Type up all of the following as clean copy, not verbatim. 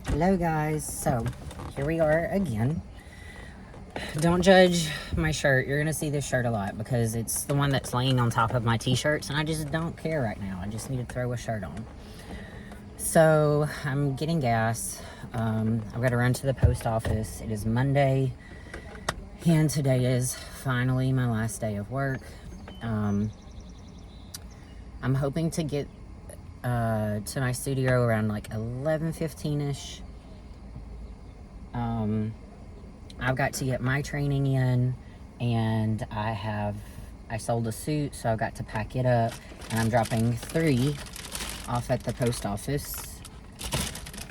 Hello guys, so here we are again. Don't judge my shirt. You're gonna see this shirt a lot because it's the one that's laying on top of my t-shirts and I just don't care right now. I just need to throw a shirt on. So I'm getting gas. I've got to run to the post office. It is Monday and today is finally my last day of work. I'm hoping to get to my studio around like 11:15ish. I've got to get my training in, and I sold a suit, so I've got to pack it up, and I'm dropping 3 off at the post office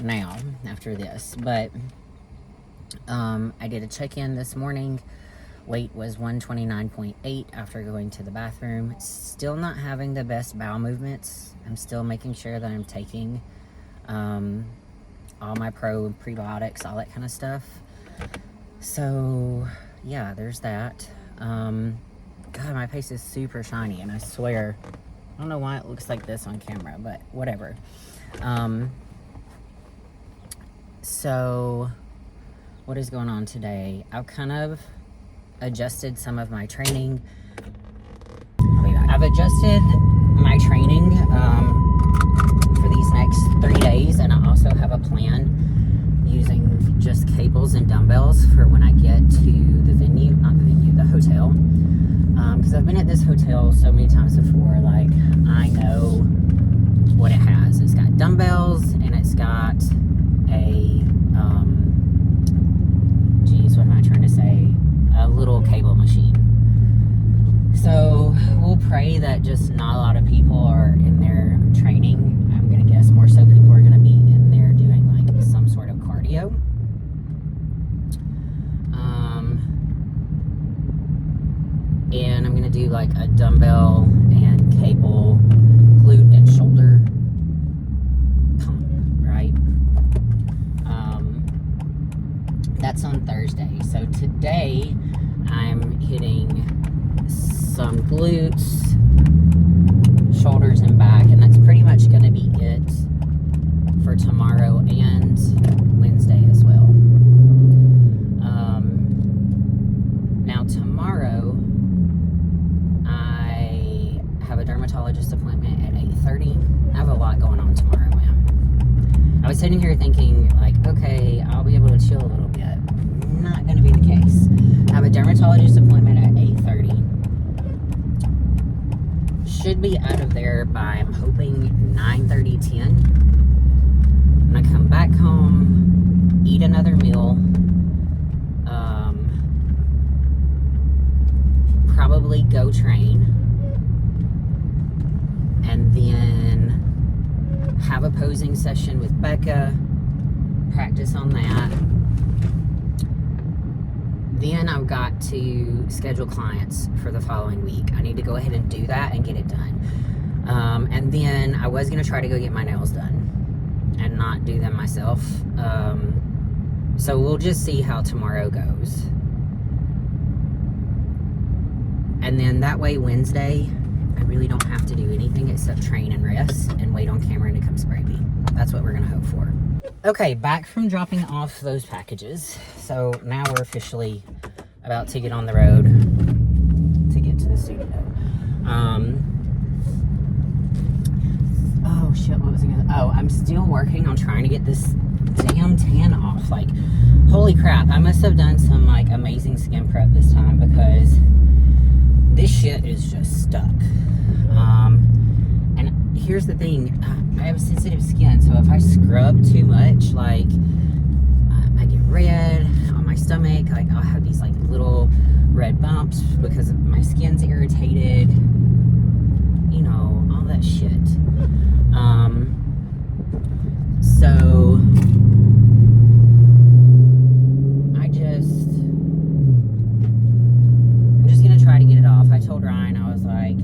now after this. But I did a check-in this morning. Weight was 129.8 after going to the bathroom. Still not having the best bowel movements. I'm still making sure that I'm taking all my prebiotics, all that kind of stuff. So yeah, there's that. God, my face is super shiny, and I swear, I don't know why it looks like this on camera, but whatever. So what is going on today? I've kind of adjusted some of my training. I've adjusted my training for these next 3 days, and I also have a plan using just cables and dumbbells for when I get to the venue, not the venue, the hotel. Because I've been at this hotel so many times before, like, I know what it has. It's got dumbbells, and it's got a, what am I trying to say? A little cable machine. So we'll pray that just not a lot of people are in there training. I'm gonna guess more so people are gonna be in there doing like some sort of cardio. And I'm gonna do like a dumbbell and cable glute and shoulder pump, right? That's on Thursday. So today I'm hitting some glutes, shoulders, and back, and that's pretty much going to be it for tomorrow and Wednesday as well. Now tomorrow I have a dermatologist appointment at 8:30. I have a lot going on tomorrow, man. I was sitting here thinking, like, okay, I'll be able to chill a little bit. Not going to be the case. I have a dermatologist appointment at 8:30. Should be out of there by, I'm hoping, 9:30, 10. I'm going to come back home, eat another meal, probably go train, and then have a posing session with Becca, practice on that. Then I've got to schedule clients for the following week. I need to go ahead and do that and get it done. And then I was going to try to go get my nails done and not do them myself. So we'll just see how tomorrow goes. And then that way Wednesday, I really don't have to do anything except train and rest and wait on Cameron to come spray me. That's what we're going to hope for. Okay, back from dropping off those packages. So now we're officially about to get on the road to get to the studio. Oh shit, what was I gonna... Oh, I'm still working on trying to get this damn tan off. Like, holy crap, I must have done some like amazing skin prep this time because this shit is just stuck. And here's the thing, I have sensitive skin, so if I scrub too much, like, I get red on my stomach. Like, I'll have these like little red bumps because my skin's irritated, you know, all that shit. So I'm just gonna try to get it off. I told Ryan, I was like,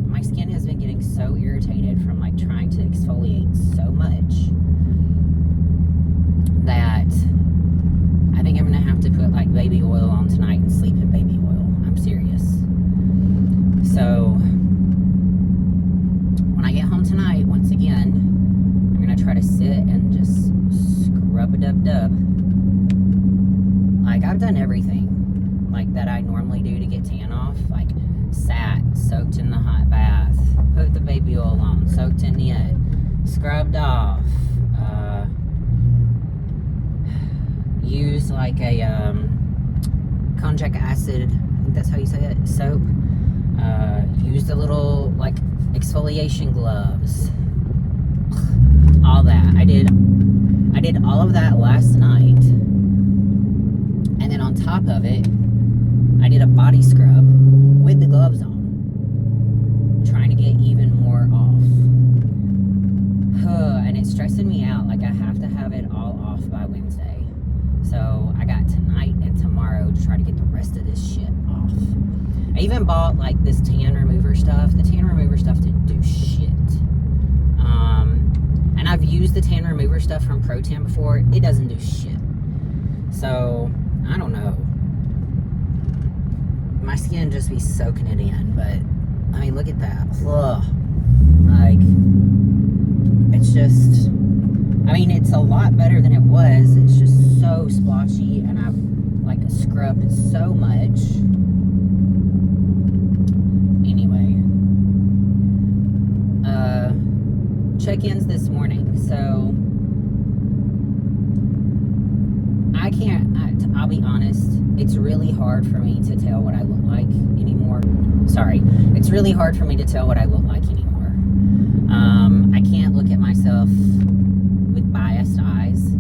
my skin has been getting so irritated from like trying to exfoliate so much that I think I'm gonna have to put like baby oil on tonight and sleep in baby oil. I'm serious. So when I get home tonight, once again, I'm gonna try to sit and just scrub-a-dub-dub. Like, I've done everything, like, that I normally do to get tan off. Like, sat, soaked in the hot bath, put the baby oil on, soaked in it, scrubbed off, used, like, a, konjac acid, I think that's how you say it, soap. Used a little, like, exfoliation gloves. All that. I did all of that last night. And then on top of it, I did a body scrub with the gloves on, trying to get even more off. And it's stressing me out. Like, I have to have it all off by Wednesday. So I got tonight and tomorrow to try to get the rest of this shit off. I even bought, like, this tan remover stuff. The tan remover stuff didn't do shit. And I've used the tan remover stuff from Pro Tan before. It doesn't do shit. So, I don't know. My skin just be soaking it in. But, I mean, look at that. Ugh. Like, it's just... I mean, it's a lot better than it was. It's just so splotchy. And I've, like, scrubbed so much. Anyway, check-ins this morning. So I'll be honest, it's really hard for me to tell what I look like anymore. Sorry, it's really hard for me to tell what I look like anymore. I can't look at myself with biased eyes.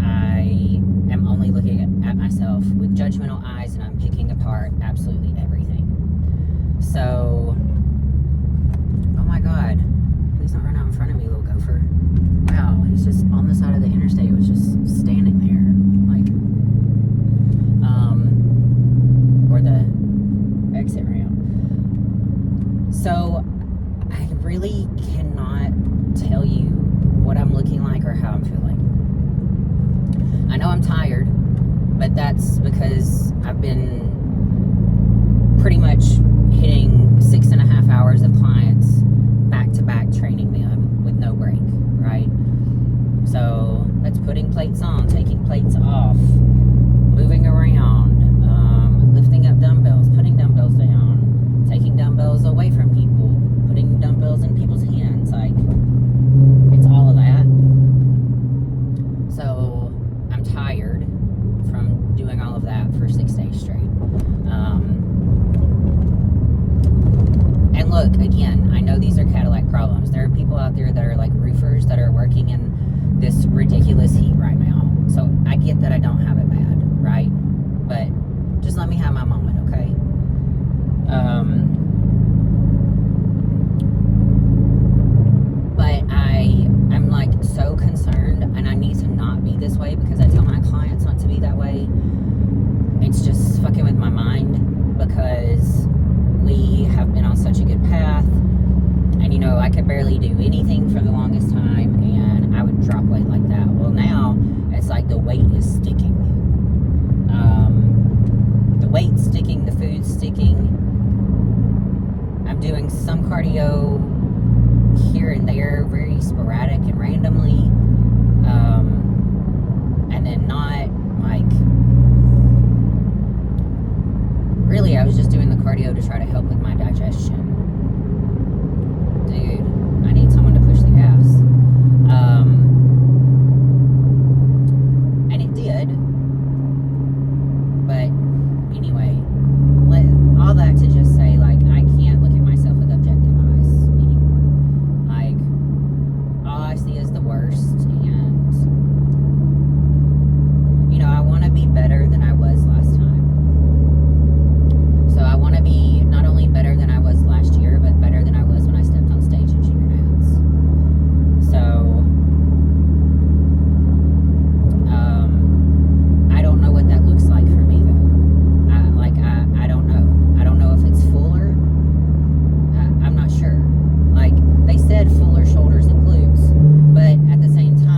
I am only looking at myself with judgmental eyes, and I'm picking apart absolutely everything. So, oh my God, please don't run out in front of me, little gopher. Wow, he's just on the side of the interstate, was just standing there, like, or the exit ramp. So, I really cannot tell you what I'm looking like or how I'm feeling. I know I'm tired, but that's because I've been pretty much hitting 6.5 hours of clients back to back, training them with no break, right? So that's putting plates on, taking plates off, moving around, lifting up dumbbells, putting dumbbells down, taking dumbbells away from people, putting dumbbells in people's hands. Like, it's all of that. So I'm tired from doing all of that for 6 days straight. And look, again, I know these are Cadillac problems. There are people out there that are like roofers that are working in this ridiculous heat right now. So I get that I don't have it bad, right? But just let me have my moment, okay? But I'm like so concerned, and I need to not be this way because I tell my clients not to be that way. It's just fucking with my mind because we have been on such a good path, and you know, I could barely do anything for the longest time, and I would drop weight like that. Well, now it's like the weight is sticking. The weight's sticking, the food's sticking. I'm doing some cardio here and there, very sporadic and randomly, and then not like. Really, I was just doing the cardio to try to help with my digestion. Dude, I need someone to push the gas. And it did. But anyway, all that to just say, like, I can't look at myself with objective eyes anymore. Like, all I see is the worst. And, you know, I want to be better than I was last time. So I want to be not only better than I was last year, but better than I was when I stepped on stage in junior dance. So, I don't know what that looks like for me though. I don't know. I don't know if it's fuller. I'm not sure. Like, they said fuller shoulders and glutes, but at the same time,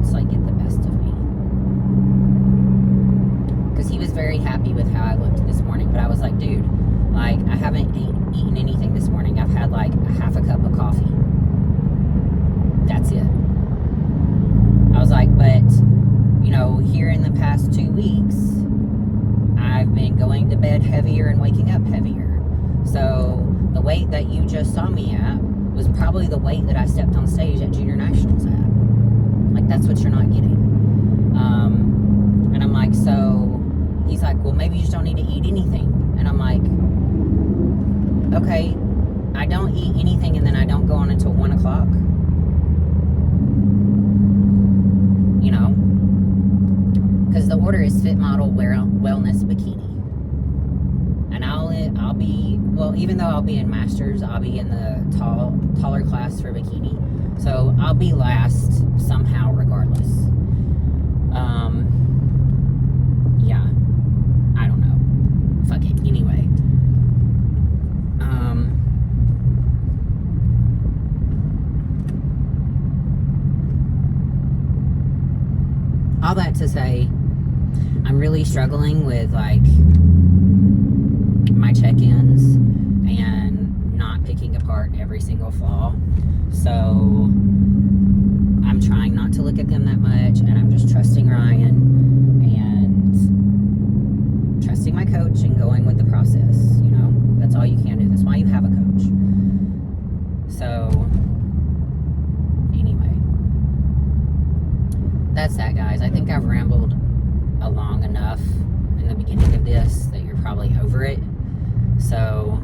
doubts like get the best of me. Because he was very happy with how I looked this morning, but I was like, dude, like, I haven't eaten anything this morning. I've had like a half a cup of coffee. That's it. I was like, but, you know, here in the past 2 weeks, I've been going to bed heavier and waking up heavier. So the weight that you just saw me at was probably the weight that I stepped on stage at Junior Nationals at. Like, that's what you're not getting. And I'm like, so he's like, well, maybe you just don't need to eat anything. And I'm like, okay, I don't eat anything and then I don't go on until 1 o'clock. You know, because the order is Fit Model Wellness Bikini, and I'll be, well, even though I'll be in Masters, I'll be in the taller class for Bikini, so I'll be last somehow regardless. Yeah, I don't know, fuck it, anyway. All that to say, I'm really struggling with like my check-ins and not picking apart every single flaw. So I'm trying not to look at them that much, and I'm just trusting Ryan and trusting my coach and going with the process. You know, that's all you can do. That's why you have a coach. So that's that, guys. I think I've rambled long enough in the beginning of this that you're probably over it. So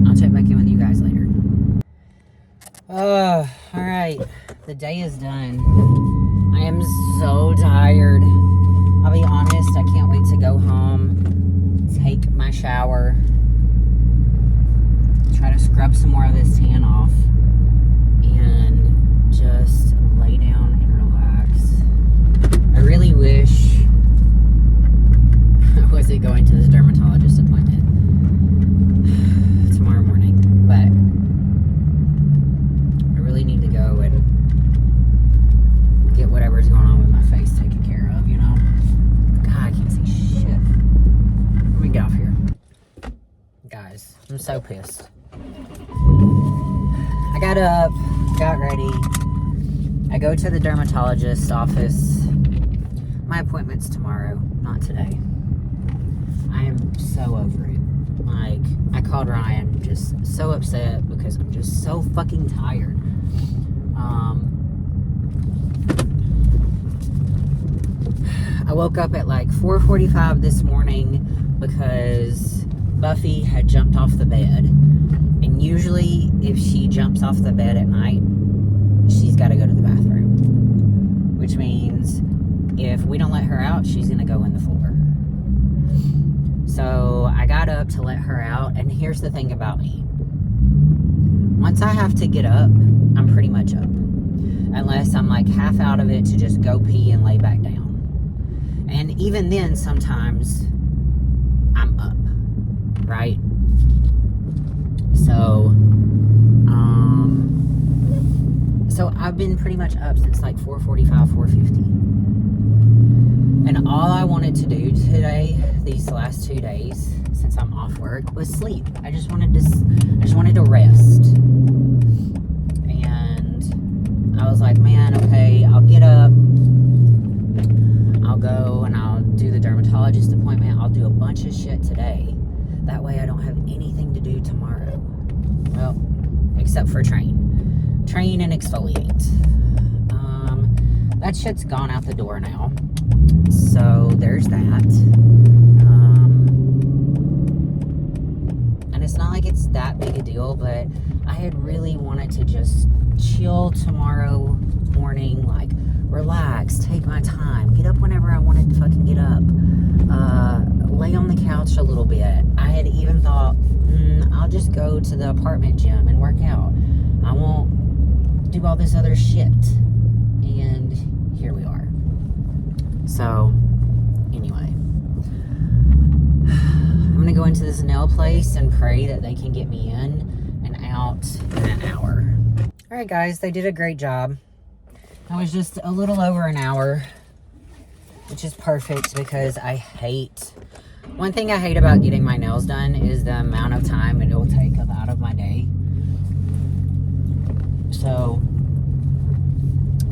I'll check back in with you guys later. Oh, all right. The day is done. I am so tired. I'll be honest, I can't wait to go home, take my shower, try to scrub some more of this tan off, and just lay down and relax. I really wish I wasn't going to this dermatologist appointment tomorrow morning, but I really need to go and get whatever's going on with my face taken care of, you know? God, I can't see shit. Let me get off here. Guys, I'm so pissed. I got up, got ready. I go to the dermatologist's office. My appointment's tomorrow, not today. I am so over it. Like, I called Ryan just so upset because I'm just so fucking tired. I woke up at like 4:45 this morning because Buffy had jumped off the bed. And usually if she jumps off the bed at night, she's got to go to the bathroom, which means if we don't let her out, she's gonna go in the floor. So I got up to let her out, and here's the thing about me. Once I have to get up, I'm pretty much up, unless I'm like half out of it to just go pee and lay back down. And even then, sometimes I'm up, right? So I've been pretty much up since like 4:45, 4:50. And all I wanted to do today, these last 2 days, since I'm off work, was sleep. I just wanted to rest. And I was like, man, okay, I'll get up. I'll go and I'll do the dermatologist appointment. I'll do a bunch of shit today. That way I don't have anything to do tomorrow. Well, except for train and exfoliate. That shit's gone out the door now, so there's that. And it's not like it's that big a deal, but I had really wanted to just chill tomorrow morning, like relax, take my time, get up whenever I wanted to fucking get up, lay on the couch a little bit. I had even thought, I'll just go to the apartment gym and work out. I won't do all this other shit. And here we are. So, anyway. I'm going to go into this nail place and pray that they can get me in and out in an hour. Alright guys, they did a great job. I was just a little over an hour, which is perfect because I hate, one thing I hate about getting my nails done is the amount of time it will take out of my day. So,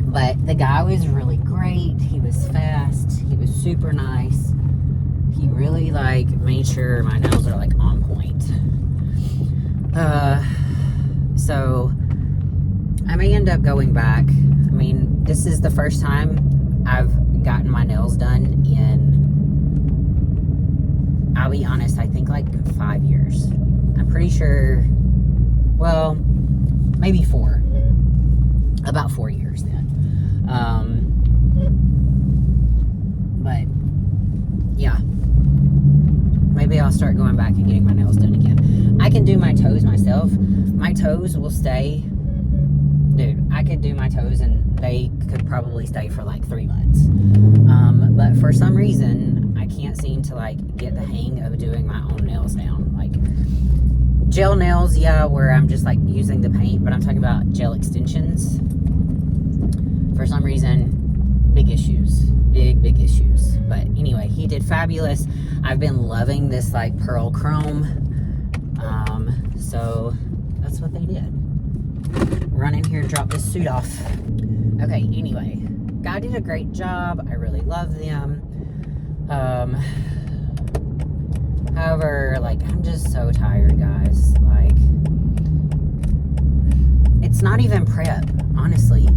but the guy was really great. He was fast. He was super nice. He really like made sure my nails are like on point. So I may end up going back. I mean, this is the first time I've gotten my nails done in, I'll be honest, I think like 5 years. I'm pretty sure, well, maybe 4. About 4 years then. But yeah, maybe I'll start going back and getting my nails done again. I can do my toes myself. My toes will stay. Dude, I could do my toes and they could probably stay for like 3 months. But for some reason, I can't seem to like get the hang of doing my own nails down. Like gel nails, yeah, where I'm just like using the paint, but I'm talking about gel extensions. For some reason, big issues. Big issues. But anyway, he did fabulous. I've been loving this like pearl chrome. So that's what they did. Run in here and drop this suit off. Okay, anyway, guy did a great job. I really love them. However, like, I'm just so tired, guys. Like, it's not even prep, honestly.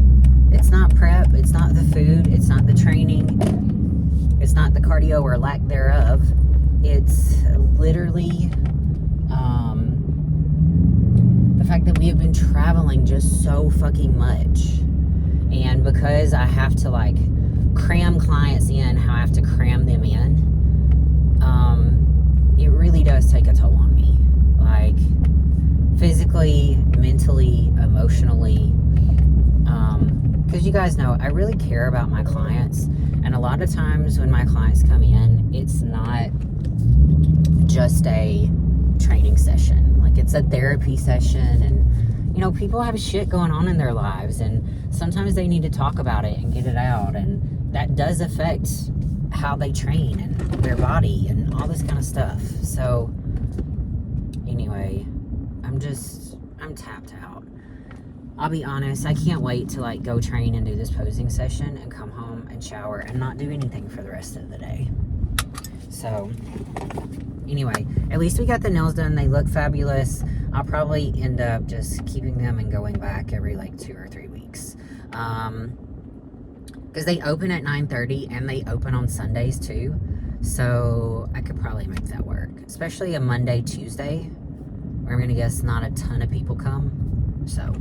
It's not prep. It's not the food. It's not the training. It's not the cardio or lack thereof. It's literally the fact that we have been traveling just so fucking much. And because I have to like cram clients in how I have to cram them in, it really does take a toll on me. Like physically, mentally, emotionally. Because you guys know, I really care about my clients. And a lot of times when my clients come in, it's not just a training session. Like it's a therapy session, and you know, people have shit going on in their lives, and sometimes they need to talk about it and get it out, and that does affect how they train and their body and all this kind of stuff. So anyway, I'm tapped out. I'll be honest, I can't wait to like go train and do this posing session and come home and shower and not do anything for the rest of the day. So anyway, at least we got the nails done. They look fabulous. I'll probably end up just keeping them and going back every like 2 or 3 weeks. Because they open at 9:30 and they open on Sundays too. So I could probably make that work. Especially a Monday, Tuesday, where I'm going to guess not a ton of people come. So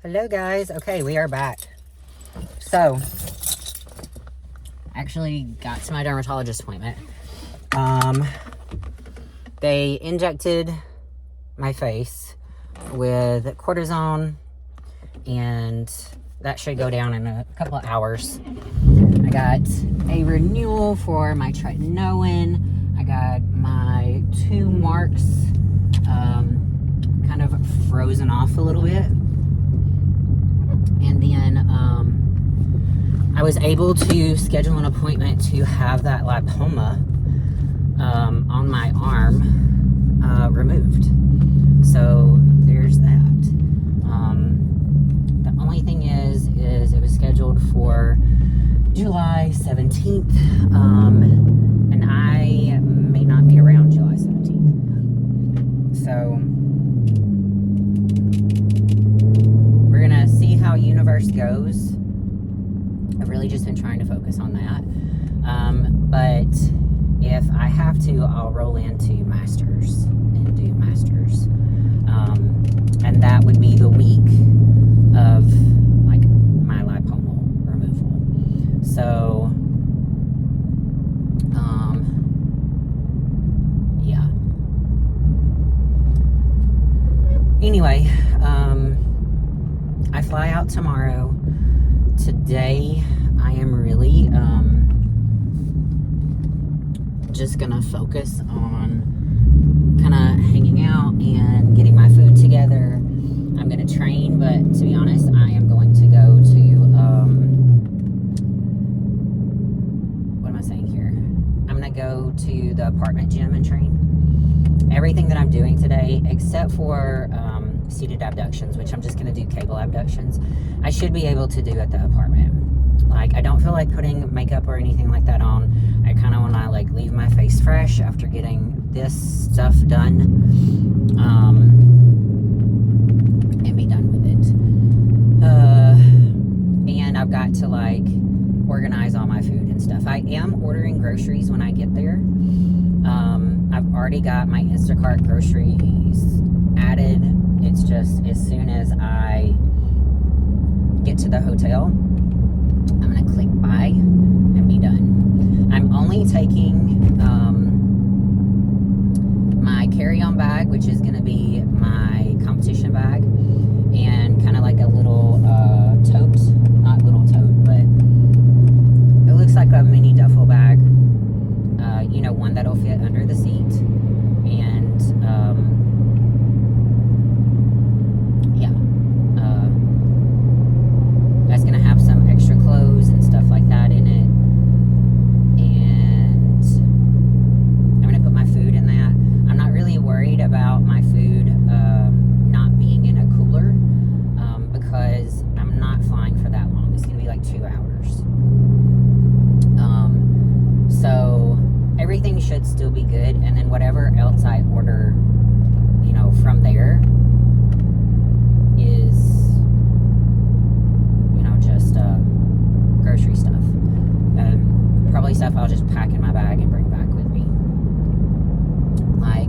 Hello guys. Okay, we are back. So, actually got to my dermatologist appointment. They injected my face with cortisone, and that should go down in a couple of hours. I got a renewal for my tretinoin. I got my 2 marks kind of frozen off a little bit. And then I was able to schedule an appointment to have that lipoma on my arm removed. So there's that. The only thing is it was scheduled for July 17th, and I may not be around July 17th. So we're gonna see how Universe goes. I've really just been trying to focus on that. But if I have to, I'll roll into Masters and do Masters. And that would be the week of like my lipomal removal. So, yeah. Anyway, I fly out tomorrow. Today, I am really just gonna focus on kind of hanging out and getting my food together. I'm gonna train, but to be honest, I am going to go to what am I saying here? I'm gonna go to the apartment gym and train. Everything that I'm doing today, except for seated abductions, which I'm just gonna do cable abductions, I should be able to do at the apartment. Like, I don't feel like putting makeup or anything like that on. I kind of want to like leave my face fresh after getting this stuff done, and be done with it. And I've got to like organize all my food and stuff. I am ordering groceries when I get there. I've already got my Instacart groceries added. It's just as soon as I get to the hotel, I'm gonna click buy and be done. I'm only taking my carry-on bag, which is gonna be my competition bag, and kind of like a little tote, not little tote, but it looks like a mini duffel bag, you know, one that'll fit under the seat. And yeah, that's gonna have some extra clothes and stuff like that in it, and I'm gonna put my food in that. I'm not really worried about my food not being in a cooler, because I'm not flying for that long. It's gonna be like 2 hours. So everything should still be good, and then whatever else I order, you know, from there is, you know, just grocery stuff. Probably stuff I'll just pack in my bag and bring back with me. Like,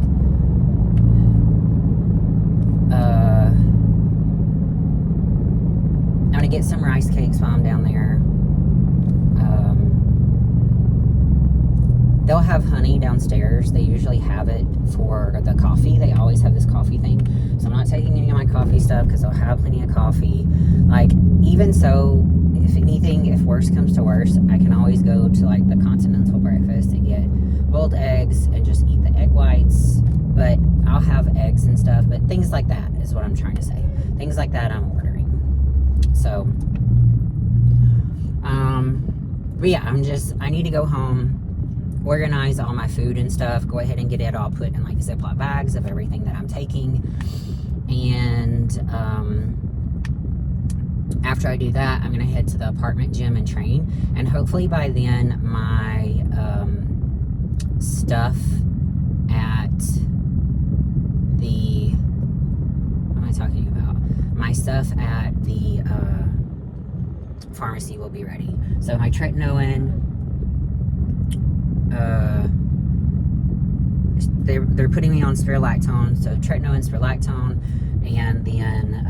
I'm gonna get some rice cakes while I'm down there. They'll have honey downstairs. They usually have it for the coffee. They always have this coffee thing. So I'm not taking any of my coffee stuff because they'll have plenty of coffee. Like, even so, if anything, if worse comes to worse, I can always go to like the continental breakfast and get boiled eggs and just eat the egg whites. But I'll have eggs and stuff. But things like that is what I'm trying to say. Things like that I'm ordering. So, but yeah, I need to go home, organize all my food and stuff, go ahead and get it all put in like Ziploc bags of everything that I'm taking. And after I do that, I'm gonna head to the apartment gym and train, and hopefully by then my stuff at the, what am I talking about? My stuff at the pharmacy will be ready. So my tretinoin, they're putting me on spirulactone, so tretinoin, spirulactone, and then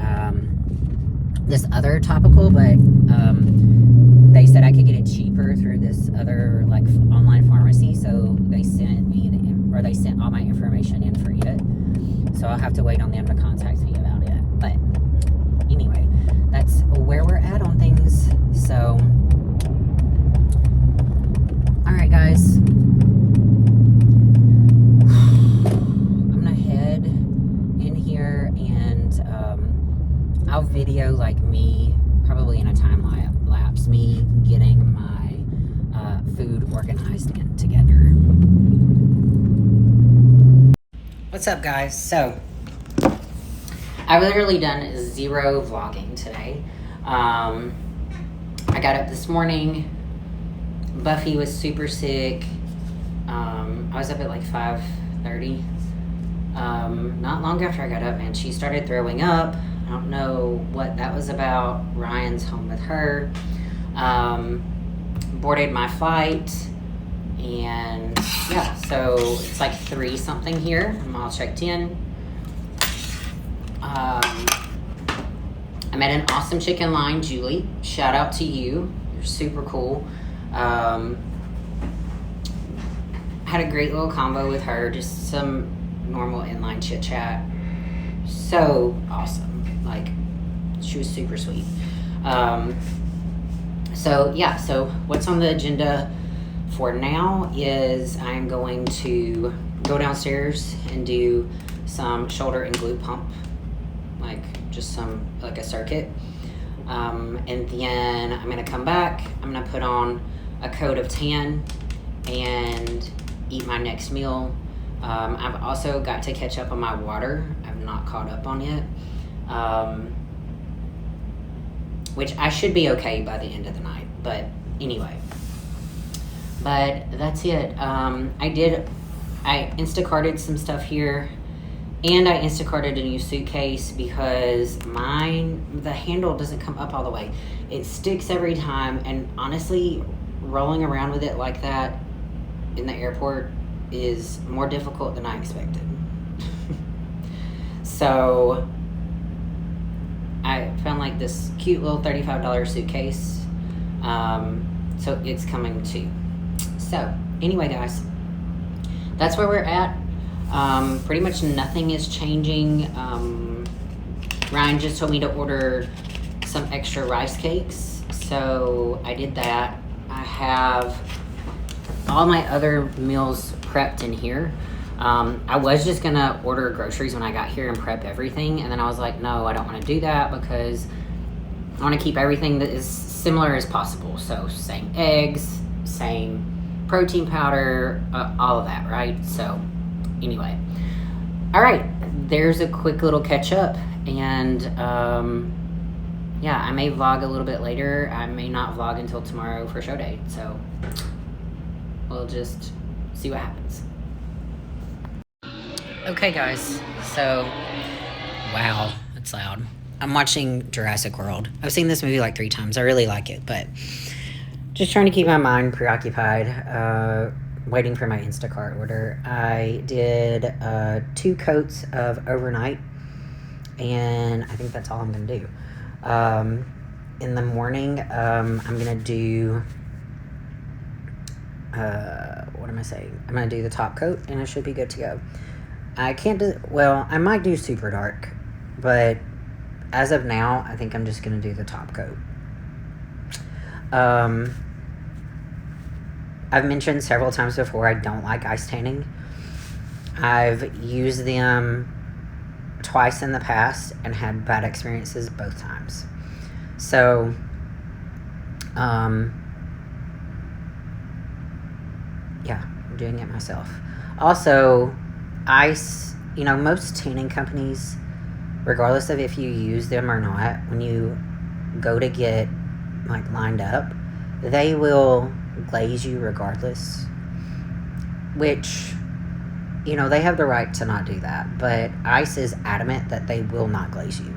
this other topical, but they said I could get it cheaper through this other like online pharmacy, so they sent me they sent all my information in for it. So I'll have to wait on them to contact me about it. But anyway, that's where we're at on things. So, all right, guys. I'm gonna head in here and I'll video like me, probably in a time lapse, me getting my food organized and together. What's up, guys? So I've literally done 0 vlogging today. I got up this morning. Buffy was super sick. I was up at like 5:30. Not long after I got up, and she started throwing up. I don't know what that was about. Ryan's home with her. Boarded my flight. And yeah, so it's like 3 something here. I'm all checked in. I met an awesome chicken line, Julie. Shout out to you. You're super cool. Had a great little combo with her. Just some normal inline chit chat. So awesome. Like, she was super sweet. So yeah, so what's on the agenda for now is I'm going to go downstairs and do some shoulder and glute pump, like just like a circuit. And then I'm gonna come back, I'm gonna put on a coat of tan and eat my next meal. I've also got to catch up on my water. I've not caught up on yet. Which I should be okay by the end of the night, but anyway. But that's it. I Instacarted some stuff here, and I Instacarted a new suitcase because the handle doesn't come up all the way. It sticks every time, and honestly, rolling around with it like that in the airport is more difficult than I expected. So I found like this cute little $35 suitcase. So it's coming too. So anyway, guys, that's where we're at. Pretty much nothing is changing. Ryan just told me to order some extra rice cakes, so I did that. I have all my other meals prepped in here. I was just gonna order groceries when I got here and prep everything, and then I was like, no, I don't want to do that because I want to keep everything that is similar as possible. So same eggs, same protein powder, all of that, right? So anyway, all right, there's a quick little catch up, and yeah, I may vlog a little bit later. I may not vlog until tomorrow for show day, so we'll just see what happens. Okay, guys, so wow, that's loud. I'm watching Jurassic World. I've seen this movie like 3 times. I really like it, but just trying to keep my mind preoccupied, waiting for my Instacart order. I did 2 coats of overnight, and I think that's all I'm going to do. In the morning, I'm going to do, what am I saying? I'm going to do the top coat, and I should be good to go. I can't do, well, I might do super dark, but as of now, I think I'm just going to do the top coat. I've mentioned several times before, I don't like ice tanning. I've used them twice in the past and had bad experiences both times. So, yeah, I'm doing it myself. Also, ice, you know, most tanning companies, regardless of if you use them or not, when you go to get like lined up, they will glaze you regardless, which, you know, they have the right to not do that, but ice is adamant that they will not glaze you.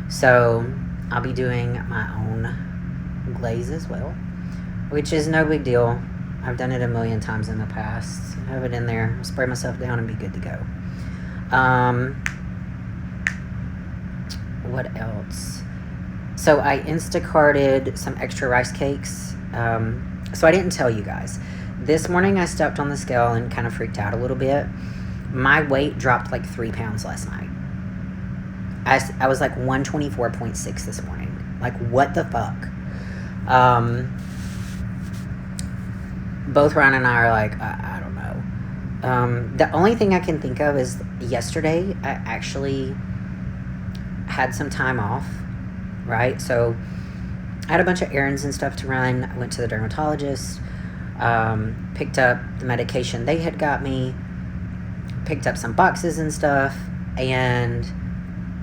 So I'll be doing my own glaze as well, which is no big deal. I've done it a million times in the past. Have it in there, spray myself down, and be good to go. What else? So I Instacarted some extra rice cakes. So I didn't tell you guys. This morning I stepped on the scale and kind of freaked out a little bit. My weight dropped like 3 pounds last night. I was like 124.6 this morning. Like, what the fuck? Both Ryan and I are like, I don't know. The only thing I can think of is yesterday I actually had some time off, right? So I had a bunch of errands and stuff to run. I went to the dermatologist, picked up the medication they had got me, picked up some boxes and stuff, and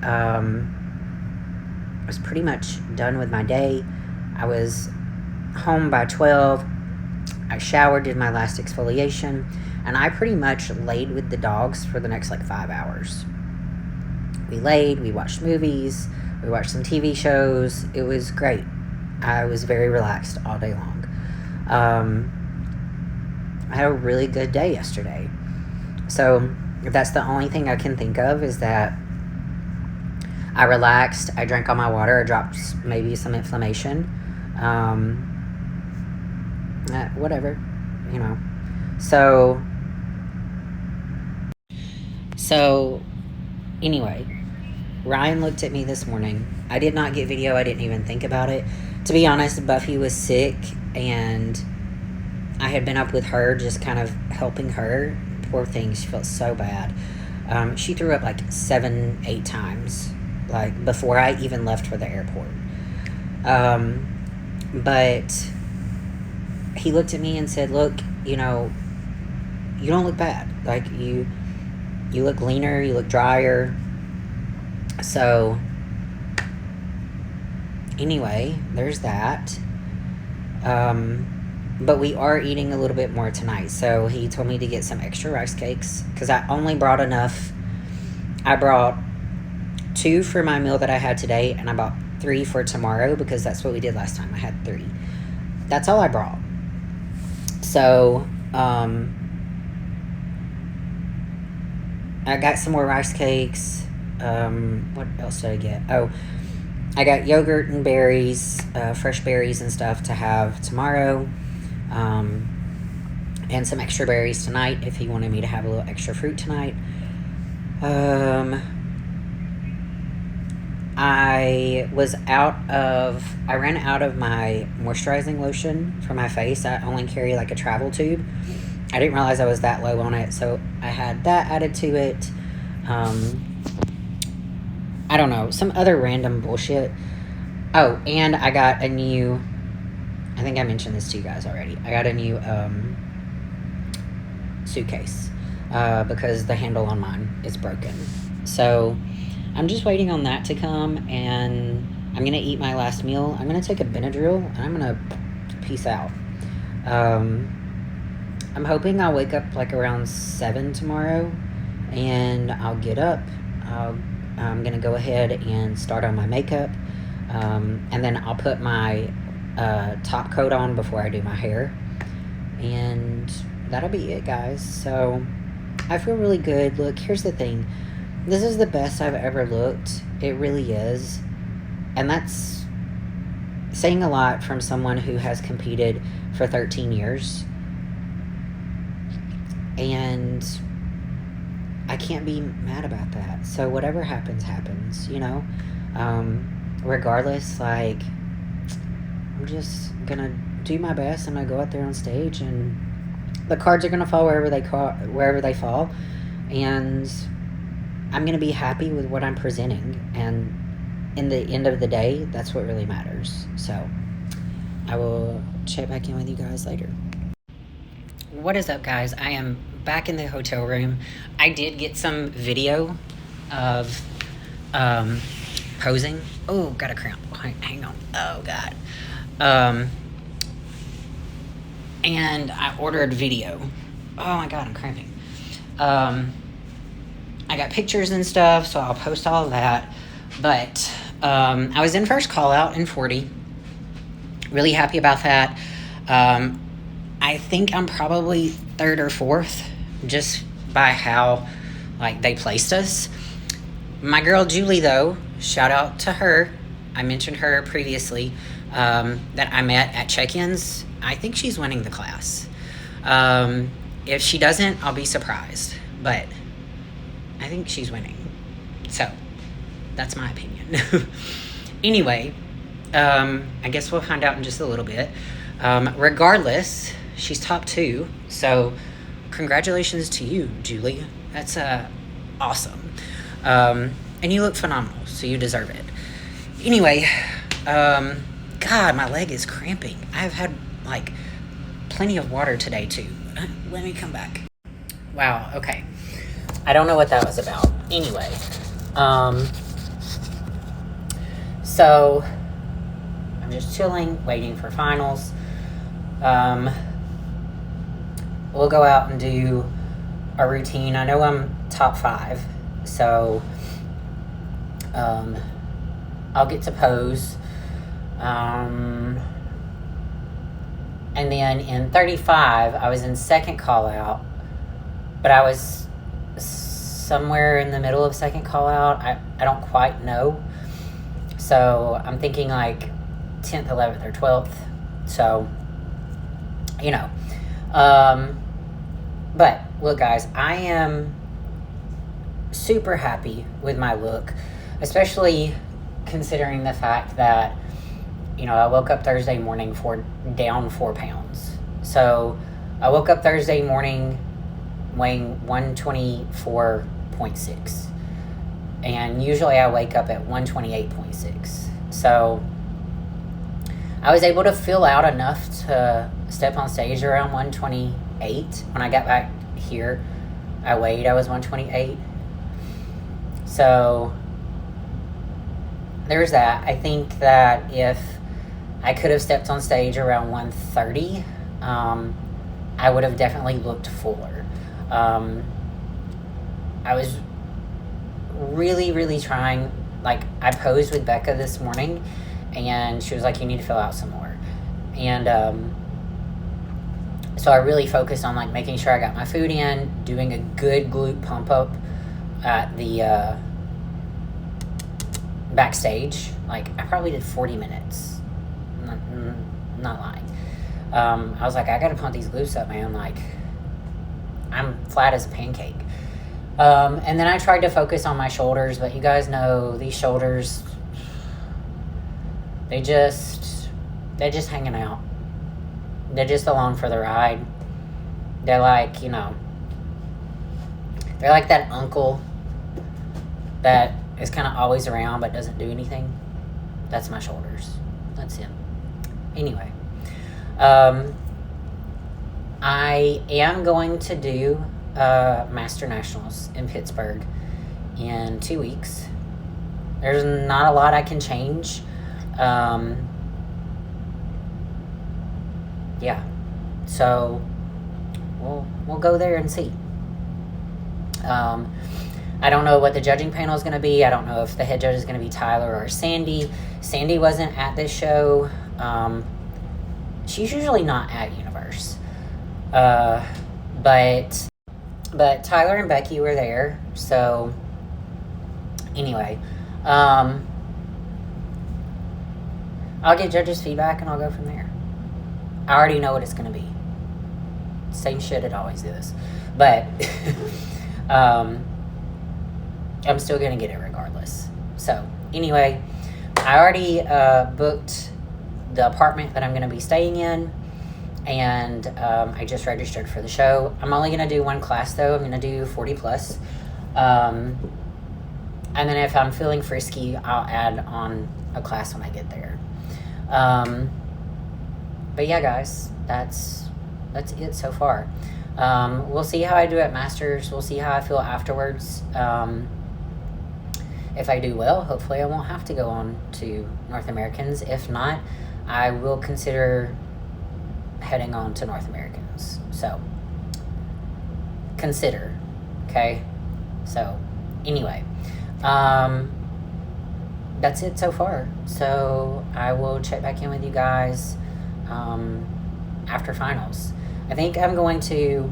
I was pretty much done with my day. I was home by 12. I showered, did my last exfoliation, and I pretty much laid with the dogs for the next like 5 hours. We laid, we watched movies, we watched some TV shows. It was great. I was very relaxed all day long. I had a really good day yesterday. So that's the only thing I can think of, is that I relaxed, I drank all my water, I dropped maybe some inflammation. Whatever, you know. So anyway, Ryan looked at me this morning. I did not get video. I didn't even think about it. To be honest, Buffy was sick, and I had been up with her, just kind of helping her. Poor thing, she felt so bad. She threw up like 7-8 times, like before I even left for the airport. But he looked at me and said, look, you know, you don't look bad. Like, you look leaner, you look drier. So anyway, there's that. But we are eating a little bit more tonight. So he told me to get some extra rice cakes, because I only brought enough. I brought 2 for my meal that I had today, and I bought 3 for tomorrow, because that's what we did last time. I had 3. That's all I brought. So I got some more rice cakes. What else did I get? Oh, I got yogurt and berries, fresh berries and stuff to have tomorrow. And some extra berries tonight if he wanted me to have a little extra fruit tonight. I ran out of my moisturizing lotion for my face. I only carry like a travel tube. I didn't realize I was that low on it, so I had that added to it. I don't know, some other random bullshit. Oh, and I got a new, I think I mentioned this to you guys already. I got a new suitcase because the handle on mine is broken. So I'm just waiting on that to come, and I'm going to eat my last meal. I'm going to take a Benadryl, and I'm going to peace out. I'm hoping I'll wake up like around 7 tomorrow, and I'll get up. I'm going to go ahead and start on my makeup, and then I'll put my top coat on before I do my hair, and that'll be it, guys. So I feel really good. Look, here's the thing. This is the best I've ever looked. It really is. And that's saying a lot from someone who has competed for 13 years. And I can't be mad about that. So whatever happens, happens, you know? Regardless, like, I'm just gonna do my best. I'm gonna go out there on stage, and the cards are gonna fall wherever they fall. And I'm going to be happy with what I'm presenting, and in the end of the day, that's what really matters. So I will check back in with you guys later. What is up, guys? I am back in the hotel room. I did get some video of posing. Oh, got a cramp. Hang on. Oh, God. And I ordered video. Oh, my God, I'm cramping. I got pictures and stuff, so I'll post all of that. But I was in first call out in 40. Really happy about that. I think I'm probably 3rd or 4th, just by how like they placed us. My girl Julie, though, shout out to her. I mentioned her previously, that I met at check-ins. I think she's winning the class. If she doesn't, I'll be surprised. But I think she's winning. So, that's my opinion. Anyway, I guess we'll find out in just a little bit. Regardless, she's top 2. So, congratulations to you, Julie. That's awesome. And you look phenomenal, so you deserve it. Anyway, God, my leg is cramping. I've had, like, plenty of water today, too. Let me come back. Wow, okay. I don't know what that was about. Anyway, so I'm just chilling, waiting for finals. We'll go out and do a routine. I know I'm top 5, so I'll get to pose. And then in 35, I was in second call out, but I was somewhere in the middle of second call out. I don't quite know. So I'm thinking like 10th, 11th, or 12th. So, you know. But look, guys, I am super happy with my look, especially considering the fact that, you know, I woke up Thursday morning down 4 pounds. So I woke up Thursday morning weighing 124.6. And usually I wake up at 128.6. So I was able to fill out enough to step on stage around 128. When I got back here, I was 128. So there's that. I think that if I could have stepped on stage around 130, I would have definitely looked fuller. I was really, really trying. Like, I posed with Becca this morning, and she was like, you need to fill out some more. And so I really focused on, like, making sure I got my food in, doing a good glute pump up at the backstage. Like, I probably did 40 minutes. Not lying. I was like, I gotta pump these glutes up, man. Like, I'm flat as a pancake. And then I tried to focus on my shoulders, but you guys know these shoulders, they're just hanging out. They're just along for the ride. They're like, you know, they're like that uncle that is kind of always around but doesn't do anything. That's my shoulders. That's him. Anyway, I am going to do Master Nationals in Pittsburgh in 2 weeks. There's not a lot I can change. Yeah, so we'll go there and see. I don't know what the judging panel is going to be. I don't know if the head judge is going to be Tyler or Sandy. Sandy wasn't at this show. She's usually not at Universe. But Tyler and Becky were there. So anyway, I'll get judges' feedback and I'll go from there. I already know what it's going to be. Same shit it always is. But I'm still going to get it regardless. So anyway, I already booked the apartment that I'm going to be staying in. And I just registered for the show. I'm only going to do one class, though. I'm going to do 40 plus. And then if I'm feeling frisky, I'll add on a class when I get there. But yeah, guys, that's it so far. We'll see how I do at Masters. We'll see how I feel afterwards. If I do well, hopefully I won't have to go on to North Americans. If not, I will consider heading on to North Americans. So consider. Okay, so anyway, that's it so far. So I will check back in with you guys after finals. I think I'm going to,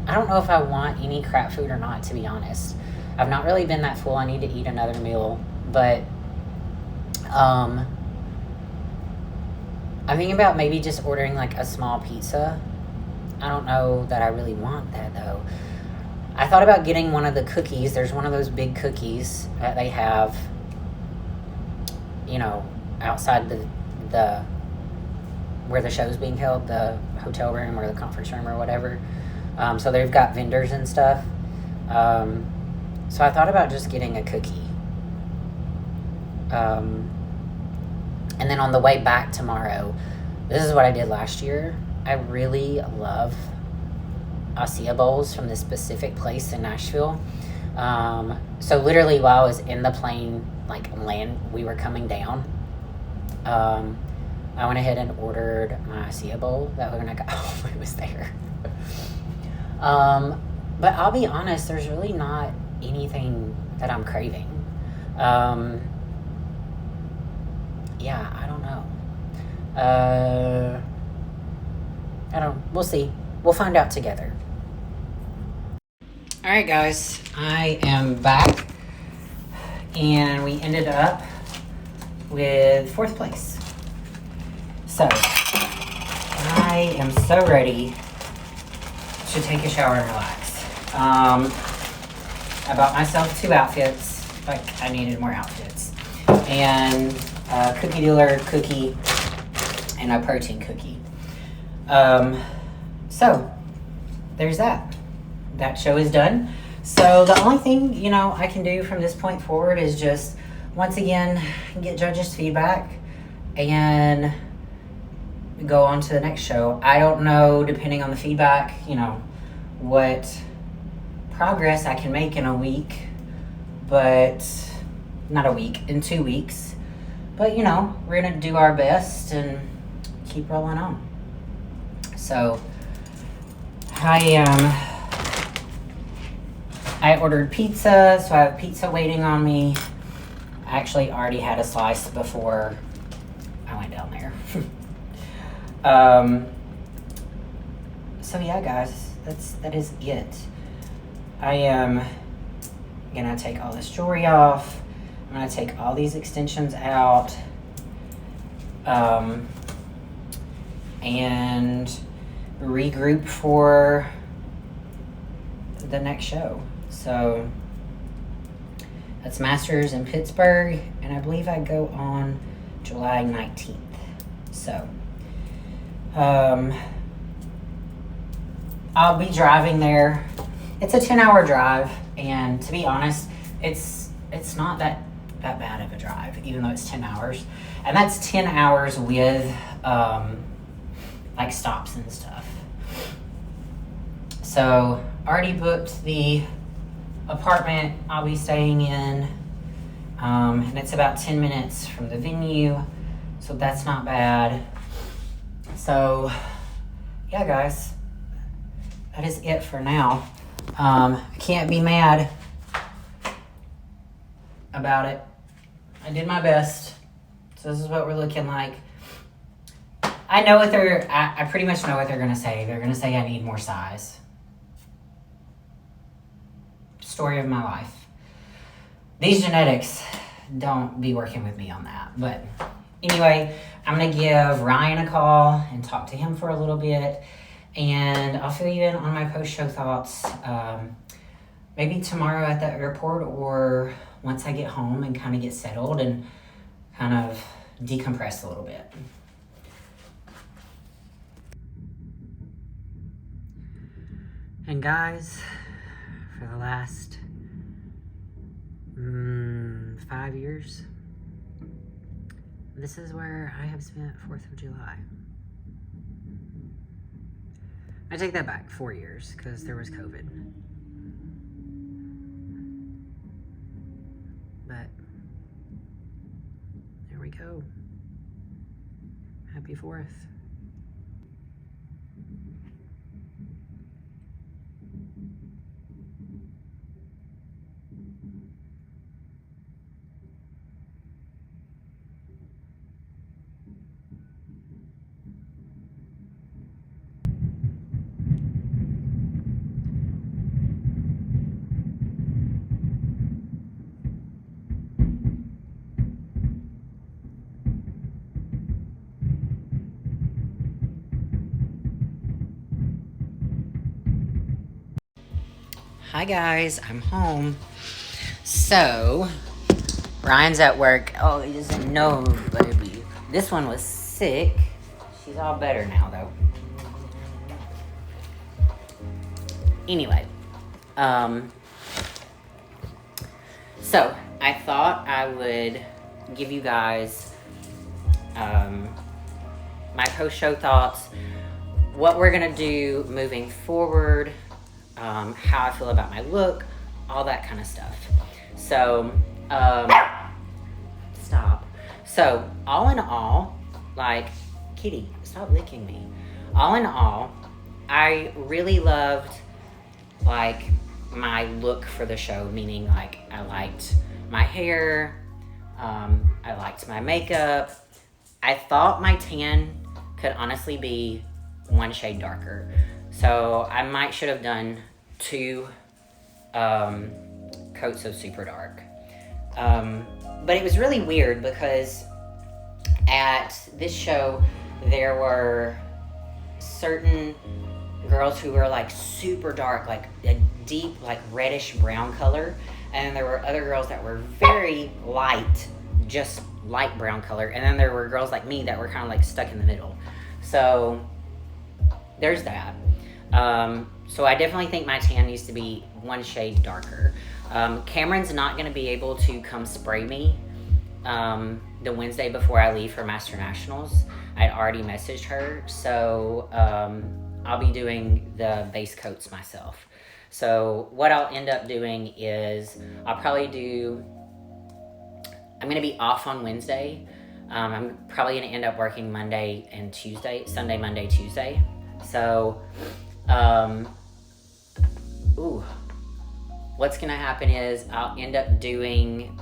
I don't know if I want any crap food or not, to be honest. I've not really been that full. I need to eat another meal, but I'm thinking about maybe just ordering like a small pizza. I don't know that I really want that though. I thought about getting one of the cookies. There's one of those big cookies that they have, you know, outside the where the show's being held, the hotel room or the conference room or whatever. So they've got vendors and stuff. So I thought about just getting a cookie. And then on the way back tomorrow, this is what I did last year. I really love acai bowls from this specific place in Nashville. So literally while I was in the plane, like we were coming down, I went ahead and ordered my acai bowl. That when I got home, it was there. But I'll be honest, there's really not anything that I'm craving. Yeah, I don't know. We'll see. We'll find out together. All right, guys, I am back, and we ended up with 4th place. So, I am so ready to take a shower and relax. I bought myself 2 outfits, like I needed more outfits, and a cookie dealer cookie and a protein cookie. So there's that. That show is done. So the only thing, you know, I can do from this point forward is just, once again, get judges' feedback and go on to the next show. I don't know, depending on the feedback, you know, what progress I can make in a week, but not a week, in 2 weeks. But, you know, we're going to do our best and keep rolling on. So, I ordered pizza, so I have pizza waiting on me. I actually already had a slice before I went down there. So yeah, guys, that is it. I am gonna take all this jewelry off. I'm gonna take all these extensions out, and regroup for the next show. So that's Masters in Pittsburgh, and I believe I go on July 19th. So I'll be driving there. It's a 10-hour drive, and to be honest, it's not that bad of a drive, even though it's 10 hours. And that's 10 hours with like stops and stuff. So already booked the apartment I'll be staying in, and it's about 10 minutes from the venue, so that's not bad. So yeah, guys, that is it for now. I can't be mad about it. I did my best. So this is what we're looking like. I know what I pretty much know what they're gonna say. They're gonna say I need more size. Story of my life. These genetics don't be working with me on that. But anyway, I'm gonna give Ryan a call and talk to him for a little bit, and I'll fill you in on my post-show thoughts. Maybe tomorrow at the airport, or once I get home and kind of get settled and kind of decompress a little bit. And guys, for the last 5 years, this is where I have spent 4th of July. I take that back, 4 years, because there was COVID. But there we go. Happy 4th. Hi guys, I'm home. So, Ryan's at work. Oh, he doesn't know, baby. This one was sick. She's all better now, though. Anyway, so I thought I would give you guys my post-show thoughts, what we're gonna do moving forward, how I feel about my look, all that kind of stuff. So, stop. So, all in all, like, kitty, stop licking me. All in all, I really loved, like, my look for the show, meaning, like, I liked my hair, I liked my makeup. I thought my tan could honestly be one shade darker. So I might should have done 2 coats of super dark. But it was really weird because at this show, there were certain girls who were like super dark, like a deep, like reddish brown color. And there were other girls that were very light, just light brown color. And then there were girls like me that were kind of like stuck in the middle. So there's that. So I definitely think my tan needs to be one shade darker. Cameron's not going to be able to come spray me the Wednesday before I leave for Master Nationals. I'd already messaged her, so I'll be doing the base coats myself. So what I'll end up doing is I'm going to be off on Wednesday. I'm probably going to end up working Monday and Tuesday, Sunday, Monday, Tuesday. So, what's going to happen is I'll end up doing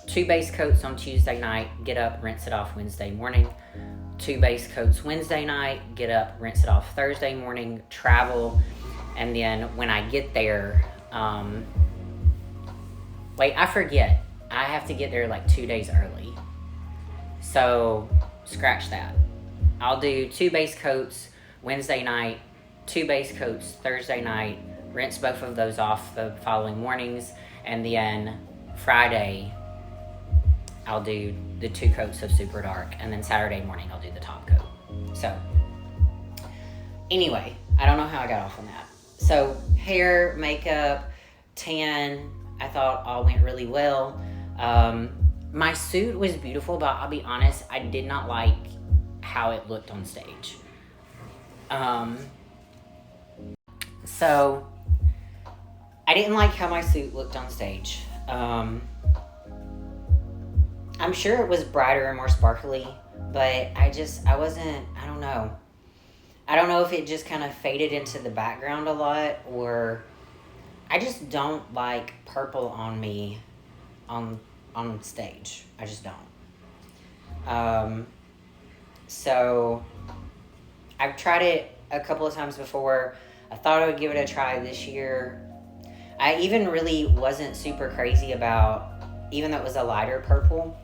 2 base coats on Tuesday night, get up, rinse it off Wednesday morning. 2 base coats Wednesday night, get up, rinse it off Thursday morning, travel, and then when I get there, wait, I forget. I have to get there like 2 days early. So, scratch that. I'll do 2 base coats Wednesday night, 2 base coats Thursday night, rinse both of those off the following mornings, and then Friday, I'll do the 2 coats of super dark, and then Saturday morning, I'll do the top coat. So, anyway, I don't know how I got off on that. So, hair, makeup, tan, I thought all went really well. My suit was beautiful, but I'll be honest, I did not like how it looked on stage. So, I didn't like how my suit looked on stage. I'm sure it was brighter and more sparkly, but I don't know. I don't know if it just kind of faded into the background a lot, or I just don't like purple on me on stage. I just don't. So I've tried it a couple of times before. I thought I would give it a try this year. I even really wasn't super crazy about, even though it was a lighter purple,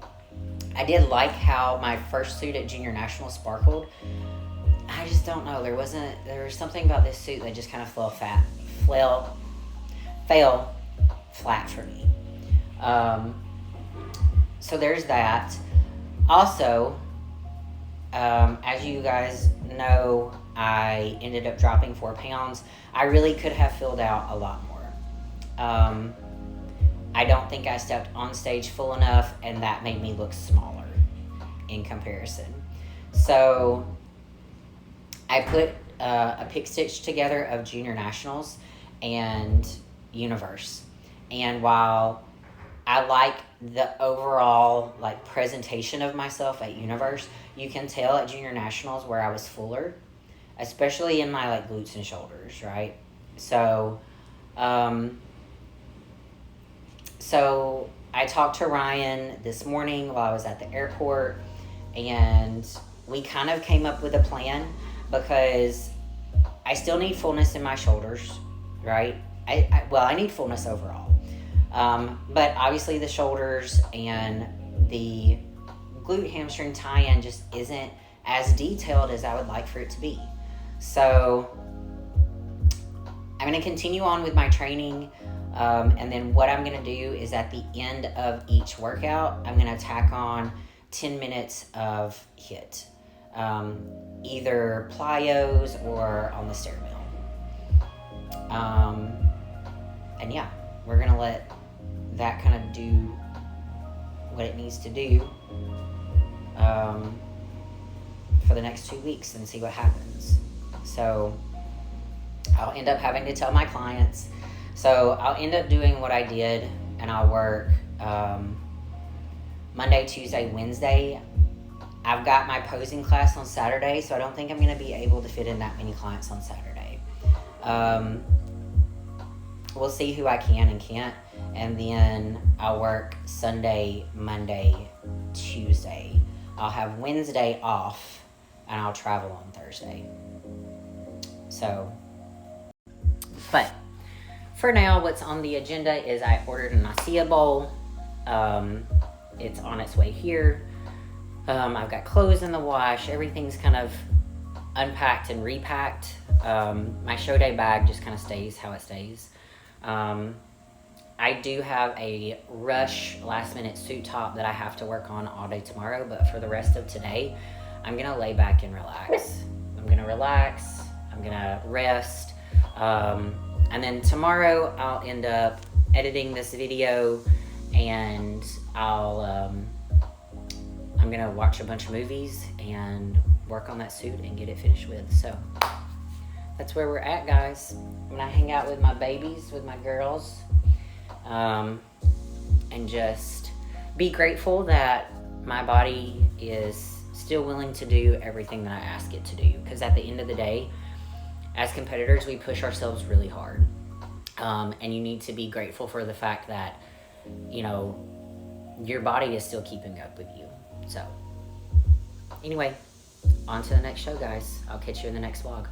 I did like how my first suit at Junior National sparkled. I just don't know. There was something about this suit that just kind of fell flat for me. So there's that. Also, as you guys know, I ended up dropping 4 pounds. I really could have filled out a lot more. I don't think I stepped on stage full enough, and that made me look smaller in comparison. So I put a pick stitch together of Junior Nationals and Universe. And while I like the overall like presentation of myself at Universe, you can tell at Junior Nationals where I was fuller, especially in my like glutes and shoulders, right? So, so I talked to Ryan this morning while I was at the airport, and we kind of came up with a plan because I still need fullness in my shoulders, right? I need fullness overall. But obviously the shoulders and the glute hamstring tie-in just isn't as detailed as I would like for it to be. So I'm going to continue on with my training. And then what I'm going to do is at the end of each workout, I'm going to tack on 10 minutes of HIIT. Either plyos or on the stair mill. And yeah, we're going to let that kind of do what it needs to do for the next 2 weeks and see what happens. So I'll end up having to tell my clients. So I'll end up doing what I did, and I'll work Monday, Tuesday, Wednesday. I've got my posing class on Saturday, so I don't think I'm going to be able to fit in that many clients on Saturday. We'll see who I can and can't. And then I'll work Sunday, Monday, Tuesday. I'll have Wednesday off, and I'll travel on Thursday. So, but for now, what's on the agenda is I ordered a nasiya bowl. It's on its way here. I've got clothes in the wash. Everything's kind of unpacked and repacked. My show day bag just kind of stays how it stays. I do have a rush last minute suit top that I have to work on all day tomorrow, but for the rest of today, I'm gonna lay back and relax. I'm gonna relax, I'm gonna rest, and then tomorrow I'll end up editing this video, and I'm gonna watch a bunch of movies and work on that suit and get it finished with. So that's where we're at, guys. I'm gonna hang out with my babies, with my girls, and just be grateful that my body is still willing to do everything that I ask it to do. Because at the end of the day, as competitors, we push ourselves really hard. And you need to be grateful for the fact that, you know, your body is still keeping up with you. So, anyway, on to the next show, guys. I'll catch you in the next vlog.